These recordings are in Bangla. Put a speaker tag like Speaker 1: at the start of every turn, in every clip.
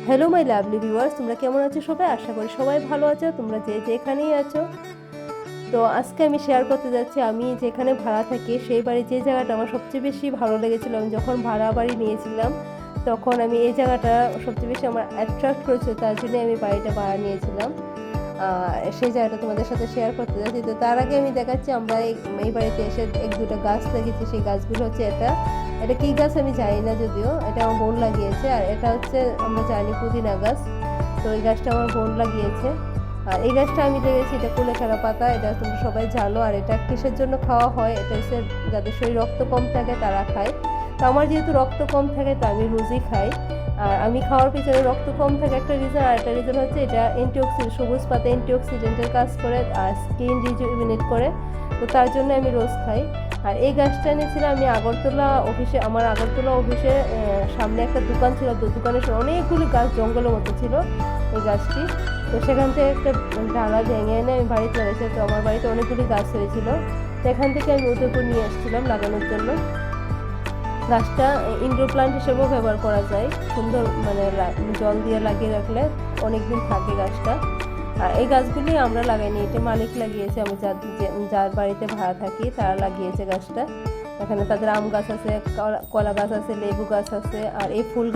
Speaker 1: হ্যালো মাই লাভলি ভিউয়ার্স, তোমরা কেমন আছো সবাই? আশা করি সবাই ভালো আছো। তোমরা যে যেখানেই আছো, তো আজকে আমি শেয়ার করতে যাচ্ছি আমি যেখানে ভাড়া থাকি সেই বাড়ি, যে জায়গাটা আমার সবচেয়ে বেশি ভালো লেগেছিল। আমি যখন ভাড়া বাড়ি নিয়েছিলাম তখন আমি এই জায়গাটা সবচেয়ে বেশি আমার অ্যাট্রাক্ট করেছিল, তার জন্য আমি বাড়িটা ভাড়া নিয়েছিলাম। সেই জায়গাটা তোমাদের সাথে শেয়ার করতে যাচ্ছি। তো তার আগে আমি দেখাচ্ছি আমরা এই বাড়িতে এসে এক দুটো গাছ লাগিয়েছি। সেই গাছগুলো হচ্ছে এটা কী গাছ আমি জানি না, যদিও এটা আমার বোন লাগিয়েছে। আর এটা হচ্ছে আমরা জানি পুদিনা গাছ, তো এই গাছটা আমার বোন লাগিয়েছে। আর এই গাছটা আমি দেখেছি, এটা কুলেখাড়া পাতা, এটা তোমরা সবাই জানো। আর এটা কিসের জন্য খাওয়া হয়, এটা হচ্ছে যাদের শরীর রক্ত কম থাকে তারা খায়। তো আমার যেহেতু রক্ত কম থাকে তো আমি রোজই খাই। আর আমি খাওয়ার পিছনে রক্ত কম থাকে একটা রিজন, আর একটা রিজন হচ্ছে এটা সবুজ পাতা অ্যান্টিঅক্সিডেন্টের কাজ করে আর স্কিন রিজুভিনেট করে, তো তার জন্য আমি রোজ খাই। আর এই গাছটা এনেছিলাম আমি আগরতলা অফিসে। আমার আগরতলা অফিসে সামনে একটা দোকান ছিল, দোকানের অনেকগুলি গাছ জঙ্গলের মতো ছিল এই গাছটি। তো সেখান থেকে একটা ডালা ভেঙে এনে আমি বাড়িতে লাগিয়েছি। তো আমার বাড়িতে অনেকগুলি গাছ হয়েছিল, তো এখান থেকে আমি উদয়পুর নিয়ে এসেছিলাম লাগানোর জন্য। গাছটা ইনডোর প্লান্ট হিসেবেও ব্যবহার করা যায়, সুন্দর মানে জল দিয়ে লাগিয়ে রাখলে অনেক দিন থাকে গাছটা। আর এই গাছগুলি আমরা লাগাইনি, এটা মালিক লাগিয়েছে। আমি যার বাড়িতে ভাড়া থাকি তারা লাগিয়েছে গাছটা। এখানে তাদের আম গাছ আছে, কলা গাছ আছে, লেবু গাছ আছে। আর এই ফুল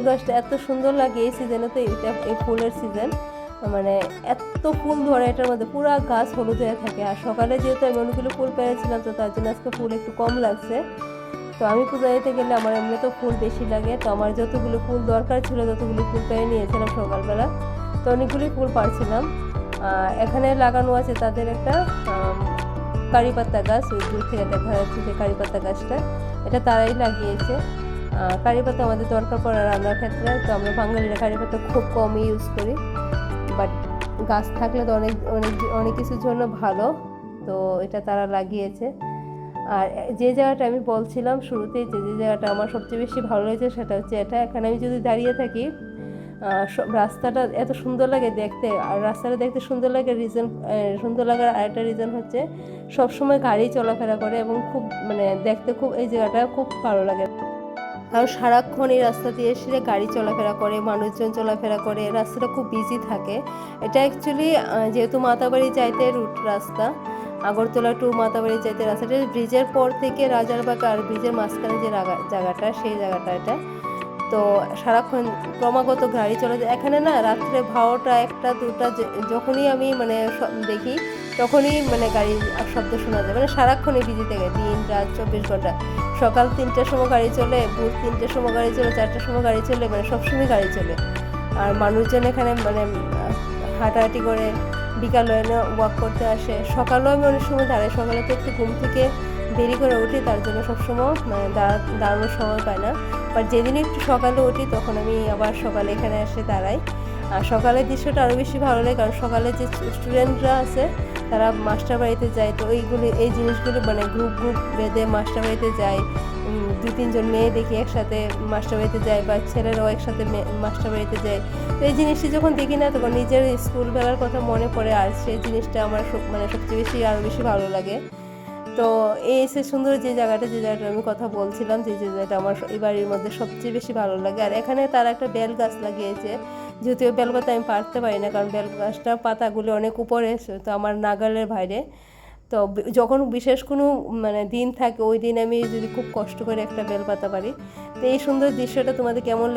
Speaker 1: গাছটা এত সুন্দর লাগে এই সিজনে। তো এই ফুলের সিজন, মানে এত ফুল ধরে এটার মধ্যে, পুরো গাছ হলুদ হয়ে থাকে। আর সকালে যেহেতু আমি অনেকগুলো ফুল পেয়েছিলাম, তো তার জন্য আজকে ফুল একটু কম লাগছে। তো আমি পূজা দিতে গেলে আমার এমনি তো ফুল বেশি লাগে, তো আমার যতগুলো ফুল দরকার ছিল ততগুলো ফুল পেয়ে নিয়েছিলাম সকালবেলা। তো অনেকগুলি ফুল পাড়ছিলাম। এখানে লাগানো আছে তাদের একটা কারি পাতা গাছ, ওই দূর থেকে দেখা যাচ্ছে যে কারি পাতা গাছটা, এটা তারাই লাগিয়েছে। কারি পাতা আমাদের দরকার পড়ে রান্নার ক্ষেত্রে, তো আমরা বাঙালিরা কারি পাতা খুব কমই ইউজ করি, বাট গাছ থাকলে তো অনেক অনেক অনেক কিছুর জন্য ভালো। তো এটা তারা লাগিয়েছে। আর যে জায়গাটা আমি বলছিলাম শুরুতেই, যে জায়গাটা আমার সবচেয়ে বেশি ভালো লেগেছে সেটা হচ্ছে এটা। এখানে আমি যদি দাঁড়িয়ে থাকি, রাস্তাটা এত সুন্দর লাগে দেখতে। আর রাস্তাটা দেখতে সুন্দর লাগার আরেকটা রিজন হচ্ছে সবসময় গাড়ি চলাফেরা করে এবং খুব মানে দেখতে খুব, এই জায়গাটা খুব ভালো লাগে। কারণ সারাক্ষণ এই রাস্তা দিয়ে এসে গাড়ি চলাফেরা করে, মানুষজন চলাফেরা করে, রাস্তাটা খুব বিজি থাকে। এটা অ্যাকচুয়ালি যেহেতু মাতাবাড়ি যাইতে রুট রাস্তা, আগরতলা টু মাতাবাড়ি যাইতে রাস্তাটা ব্রিজের পর থেকে রাজারবাগ আর ব্রিজের মাঝখানে যে জায়গাটা, সেই জায়গাটা এটা। তো সারাক্ষণ ক্রমাগত গাড়ি চলে যায় এখানে না। রাত্রে 12টা 1টা 2টা যখনই আমি মানে দেখি, তখনই মানে গাড়ির শব্দ শোনা যায়। মানে সারাক্ষণই বিজি থাকে, দিন রাত 24 ঘন্টা। সকাল 3টার সময় গাড়ি চলে, ভোর 3টার সময় গাড়ি চলে, 4টার সময় গাড়ি চলে, মানে সবসময় গাড়ি চলে। আর মানুষজন এখানে মানে হাঁটাহাঁটি করে, বিকালে ওয়াক করতে আসে। সকালেও আমি অনেক সময় দাঁড়াই, সকালে তো একটু ঘুম থেকে দেরি করে উঠি, তার জন্য সবসময় মানে দাঁড়ানোর সময় পাই না। বাট যেদিন একটু সকালে উঠি তখন আমি আবার সকালে এখানে এসে দাঁড়াই। আর সকালের দৃশ্যটা আরও বেশি ভালো লাগে, কারণ সকালে যে স্টুডেন্টরা আছে তারা মাস্টার বাড়িতে যায়। তো এই জিনিসগুলো মানে গ্রুপ বেঁধে মাস্টার বাড়িতে যায়। 2-3 জন মেয়ে দেখি একসাথে মাস্টার বাড়িতে যায়, বা ছেলেরাও একসাথে মাস্টার বাড়িতে যায়। তো এই জিনিসটি যখন দেখি না, তখন নিজের স্কুল বেলার কথা মনে পড়ে। আর সেই জিনিসটা আমার মানে সবচেয়ে বেশি আরও বেশি ভালো লাগে। তো এই সে সুন্দর যে জায়গাটা আমি কথা বলছিলাম, যে জায়গাটা আমার এই বাড়ির মধ্যে সবচেয়ে বেশি ভালো লাগে। আর এখানে তারা একটা বেল গাছ লাগিয়েছে, যদিও বেল পাতা আমি পারতে পারি না, কারণ বেল গাছটার পাতাগুলো অনেক উপরে, তো আমার নাগালের বাইরে। তো যখন বিশেষ কোনো মানে দিন থাকে, ওই দিন আমি যদি খুব কষ্ট করে একটা বেল পাতা পারি। তো এই সুন্দর দৃশ্যটা তোমাদের কেমন